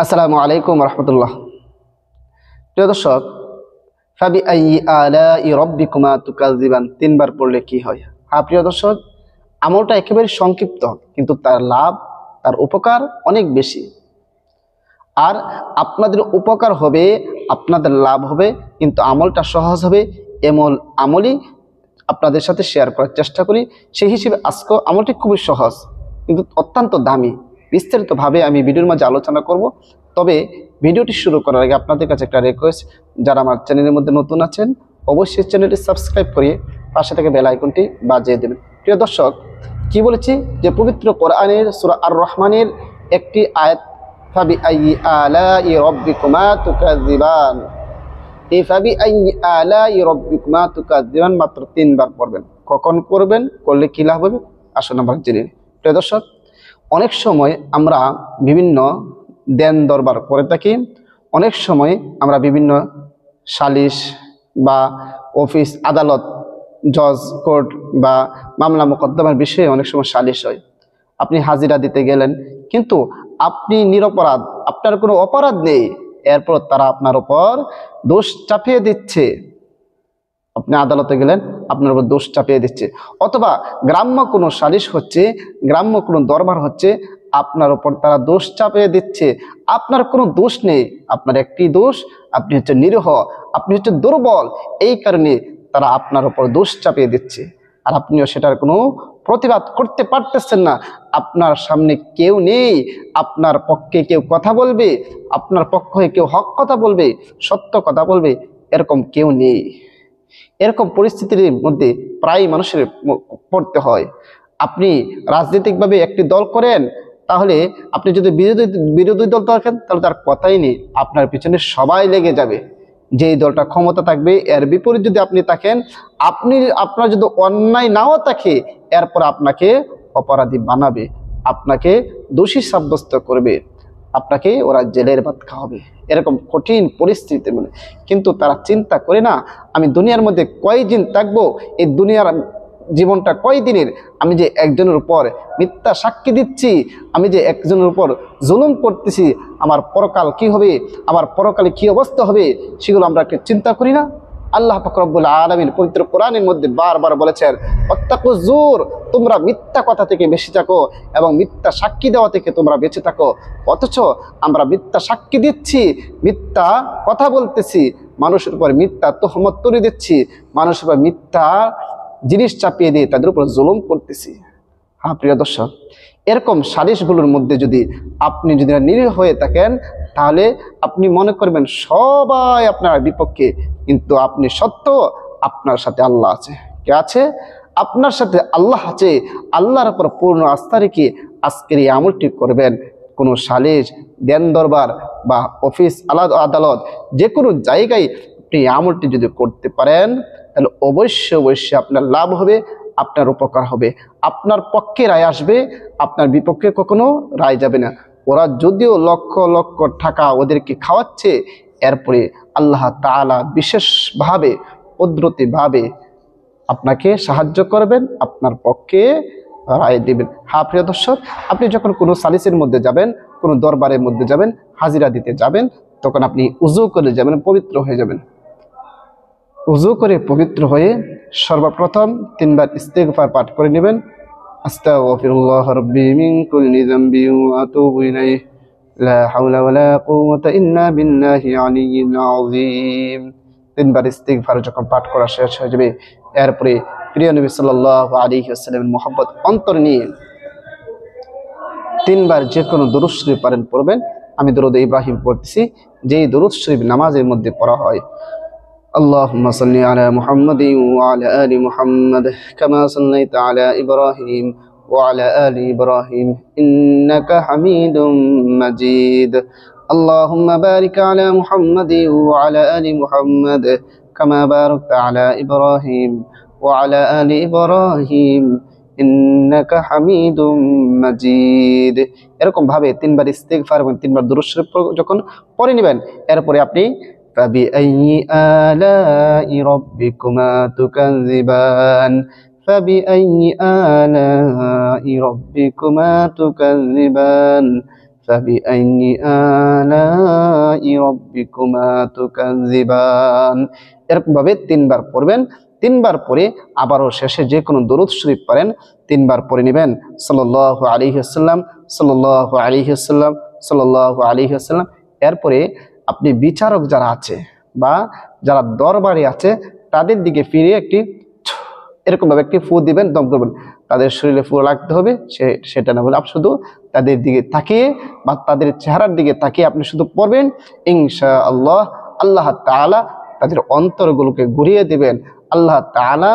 আসসালামু আলাইকুম রহমতুল্লাহ। প্রিয় দর্শক, ফাবি আইয়ি আলাই রব্বিকুমা তুকাযযিবান তিনবার পড়লে কি হয়? হ্যাঁ প্রিয় দর্শক, আমলটা একেবারে সংক্ষিপ্ত, কিন্তু তার লাভ, তার উপকার অনেক বেশি। আর আপনাদের উপকার হবে, আপনাদের লাভ হবে, কিন্তু আমলটা সহজ হবে। আমলই আপনাদের সাথে শেয়ার করার চেষ্টা করি। সেই হিসেবে আজকে আমলটি খুবই সহজ, কিন্তু অত্যন্ত দামি। বিস্তারিতভাবে আমি ভিডিওর মাঝে আলোচনা করব। তবে ভিডিওটি শুরু করার আগে আপনাদের কাছে একটা রিকোয়েস্ট, যারা আমার চ্যানেলের মধ্যে নতুন আছেন অবশ্যই চ্যানেলটি সাবস্ক্রাইব করিয়ে পাশে থেকে বেল আইকনটি বাজিয়ে দেবেন। প্রিয় দর্শক, কি বলেছি যে পবিত্র কোরআনের সূরা আর রহমানের একটি আয়াত, ফাবি আইয়ি আলাই রব্বিকুমা তুকাযযিবান, এই ফাবি আইয়ি আলাই রব্বিকুমা তুকাযযিবান মাত্র 3 বার পড়বেন। কখন করবেন, করলে কি লাভ হবে, আসুন আমরা জেনে নিই। প্রিয় দর্শক, অনেক সময় আমরা বিভিন্ন দেন দরবার করে থাকি, অনেক সময় আমরা বিভিন্ন সালিশ বা অফিস আদালত, জজ কোর্ট বা মামলা মোকদ্দমার বিষয়ে অনেক সময় সালিশ হয়। আপনি হাজিরা দিতে গেলেন, কিন্তু আপনি নিরপরাধ, আপনার কোনো অপরাধ নেই, এরপর তারা আপনার উপর দোষ চাপিয়ে দিচ্ছে। আপনি আদালতে গেলেন, আপনার উপর দোষ চাপিয়ে দিচ্ছে। অথবা গ্রাম্য কোনো সালিশ হচ্ছে, গ্রাম্য কোনো দরবার হচ্ছে, আপনার উপর তারা দোষ চাপিয়ে দিচ্ছে। আপনার কোনো দোষ নেই, আপনার একটি দোষ, আপনি হচ্ছে নিরীহ, আপনি হচ্ছে দুর্বল। এই কারণে তারা আপনার উপর দোষ চাপিয়ে দিচ্ছে, আর আপনিও সেটার কোনো প্রতিবাদ করতে পারতেছেন না। আপনার সামনে কেউ নেই, আপনার পক্ষে কেউ কথা বলবে, আপনার পক্ষে কেউ হক কথা বলবে, সত্য কথা বলবে, এরকম কেউ নেই। এরকম পরিস্থিতির মধ্যে প্রায় মানুষের পড়তে হয়। আপনি রাজনৈতিকভাবে একটি দল করেন, তাহলে আপনি যদি বিরোধী দল থাকেন, তাহলে তার কথাই নেই, আপনার পিছনে সবাই লেগে যাবে। যেই দলটা ক্ষমতা থাকবে, এর বিপরীত যদি আপনি থাকেন, আপনার যদি অন্যায় নাও থাকে, এরপর আপনাকে অপরাধী বানাবে, আপনাকে দোষী সাব্যস্ত করবে, আপনাকে ওরা জেলের ভাত খাওয়াবে। এরকম কঠিন পরিস্থিতি মানে, কিন্তু তারা চিন্তা করে না, আমি দুনিয়ার মধ্যে কয়দিন থাকবো, এই দুনিয়ার জীবনটা কয়দিনের, আমি যে একজনের উপর মিথ্যা সাক্ষী দিচ্ছি, আমি যে একজনের উপর জুলুম করতেছি, আমার পরকাল কি হবে, আমার পরকালে কি অবস্থা হবে, সেগুলো আমরা একটা চিন্তা করি না। আল্লাহ পাক রব্বুল আলামিন পবিত্র কোরআনের মধ্যে বারবার বলেছেন, ওয়াত্তাকুজ জুর, তোমরা মিথ্যা কথা থেকে বেঁচে থাকো এবং মিথ্যা সাক্ষী দেওয়া থেকে তোমরা বেঁচে থাকো। অথচ আমরা মিথ্যা সাক্ষী দিচ্ছি, মিথ্যা কথা বলতেছি, মানুষের উপর মিথ্যা তহমত তুলে দিচ্ছি, মানুষের উপর মিথ্যা জিনিস চাপিয়ে দিয়ে তাদের উপর জুলুম করতেছি। হ্যাঁ প্রিয় দর্শক, এরকম সালিশগুলোর মধ্যে যদি আপনি নিরীহ হয়ে থাকেন, তাহলে আপনি মনে করবেন সবাই আপনার বিপক্ষে, কিন্তু আপনি সত্য, আপনার সাথে আল্লাহ আছে। কে আছে? আপনার সাথে আল্লাহ আছে। আল্লাহর উপর পূর্ণ আস্থা রেখে আজকের এই আমলটি করবেন। কোনো সালিশ, দেন দরবার বা অফিস আদালত, যে কোনো জায়গায় আপনি এই আমলটি যদি করতে পারেন, তাহলে অবশ্যই অবশ্যই আপনার লাভ হবে, আপনার উপকার হবে, আপনার পক্ষে রায় আসবে, আপনার বিপক্ষে কখনো রায় যাবে না। ওরা যদিও লক্ষ লক্ষ টাকা ওদেরকে খাওয়াচ্ছে, এরপরে আল্লাহ তাআলা বিশেষভাবে, কুদরতিভাবে আপনাকে সাহায্য করবেন, আপনার পক্ষে রায় দিবেন। হ্যাঁ প্রিয় দর্শক, আপনি যখন কোনো সালিসের মধ্যে যাবেন, কোনো দরবারের মধ্যে যাবেন, হাজিরা দিতে যাবেন, তখন আপনি উযু করে যাবেন, পবিত্র হয়ে যাবেন। উযু করে পবিত্র হয়ে সর্বপ্রথম 3 বার ইস্তিগফার পাঠ করে নেবেন। আস্তাগফিরুল্লাহ রাব্বি মিন কুল্লি যামবি ওয়া আতুবু ইলাইহি, লা হাওলা ওয়ালা কুওয়াতা ইল্লা বিল্লাহি আলিয়্যিল আযীম। 3 বার ইস্তিগফার যখন পাঠ করা শেষ হয়ে যাবে, এরপরে প্রিয় নবী সাল্লাল্লাহু আলাইহি ওয়াসাল্লামের মহব্বত অন্তর নিয়ে 3 বার যে কোনো দরুদ শরীফ পারেন পড়বেন। আমি দরুদ ইব্রাহিম পড়তেছি, যেই দরুদ শরীফ নামাজের মধ্যে পড়া হয়। اللهم صل على محمد وعلى آل محمد كما صليت على إبراهيم وعلى آل إبراهيم إنك حميد مجيد اللهم بارك على محمد وعلى آل محمد كما باركت على إبراهيم وعلى آل إبراهيم إنك حميد مجيد। এরকম ভাবে 3 বার ইস্তিগফার এবং 3 বার দুরূদ শরীফ যখন পড়ে নেবেন, এরপরে আপনি فبأي آلاء ربكما تكذبان فبأي آلاء ربكما تكذبان فبأي آلاء ربكما تكذبان। এরকম ভাবে 3 বার পড়বেন। 3 বার পরে আবারও শেষে যে কোনো দরুদ শরীফ পড়েন 3 বার পড়ে নেবেন সাল্লাল্লাহু আলাইহি ওয়াসাল্লাম, সাল্লাল্লাহু আলাইহি ওয়াসাল্লাম, সাল্লাল্লাহু আলাইহি ওয়াসাল্লাম। এরপরে আপনি বিচারক যারা আছে বা যারা দরবারে আছে তাদের দিকে ফিরে একটি এরকম ভাবে একটি ফু দিবেন, দম করবেন। তাদের শরীরে ফু লাগতে হবে সেটা না বলে আপনি শুধু তাদের দিকে তাকিয়ে বা তাদের চেহারার দিকে তাকিয়ে আপনি শুধু পড়বেন ইনশাআল্লাহ। আল্লাহ তাআলা তাদের অন্তরগুলোকে ঘুরিয়ে দিবেন। আল্লাহ তাআলা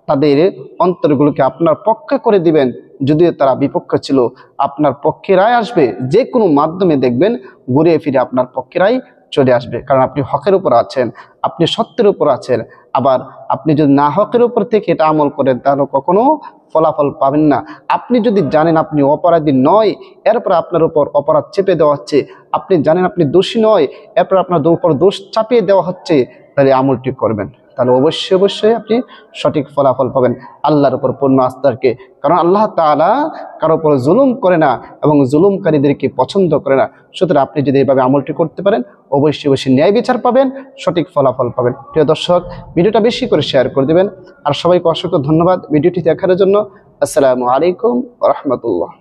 তাদের অন্তরগুলোকে আপনার পক্ষে করে দিবেন। যদিও তারা বিপক্ষ ছিল, আপনার পক্ষে রায় আসবে। যে কোনো মাধ্যমে দেখবেন ঘুরিয়ে ফিরে আপনার পক্ষে রায় চলে আসবে, কারণ আপনি হকের উপর আছেন, আপনি সত্যের উপর আছেন। আবার আপনি যদি না হকের উপর থেকে এটা আমল করেন তাহলে কখনো ফলাফল পাবেন না। আপনি যদি জানেন আপনি অপরাধী নয়, এরপর আপনার উপর অপরাধ চেপে দেওয়া হচ্ছে, আপনি জানেন আপনি দোষী নয়, এরপর আপনার উপর দোষ চাপিয়ে দেওয়া হচ্ছে, তাহলে আমলটি করবেন। তাহলে অবশ্যই অবশ্যই আপনি সঠিক ফলাফল পাবেন আল্লাহর উপর পূর্ণ আস্থা রেখে। কারণ আল্লাহ তাআলা কারো উপর জুলুম করে না এবং জুলুমকারীদেরকে পছন্দ করে না। সুতরাং আপনি যদি এইভাবে আমলটি করতে পারেন অবশ্যই অবশ্যই ন্যায় বিচার পাবেন, সঠিক ফলাফল পাবেন। প্রিয় দর্শক, ভিডিওটা বেশি করে শেয়ার করে দেবেন। আর সবাইকে অসংখ্য ধন্যবাদ ভিডিওটি দেখার জন্য। আসসালামু আলাইকুম ওয়া রাহমাতুল্লাহ।